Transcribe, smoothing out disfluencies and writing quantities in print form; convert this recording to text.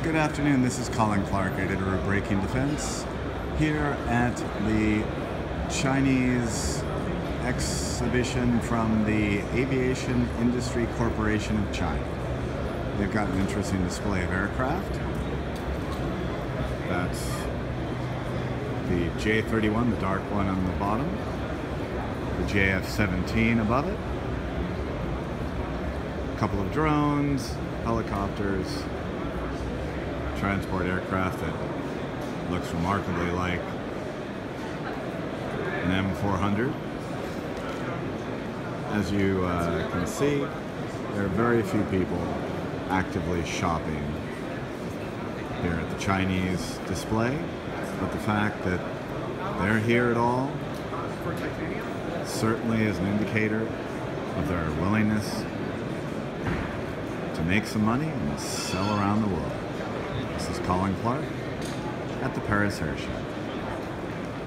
Good afternoon, this is Colin Clark, editor of Breaking Defense, here at the Chinese exhibition from the Aviation Industry Corporation of China. They've got an interesting display of aircraft. That's the J-31, the dark one on the bottom, the JF-17 above it, a couple of drones, helicopters, transport aircraft that looks remarkably like an M400. As you can see, there are very few people actively shopping here at the Chinese display, but the fact that they're here at all certainly is an indicator of their willingness to make some money and sell around the world. This is Colin Clark at the Paris Air Show.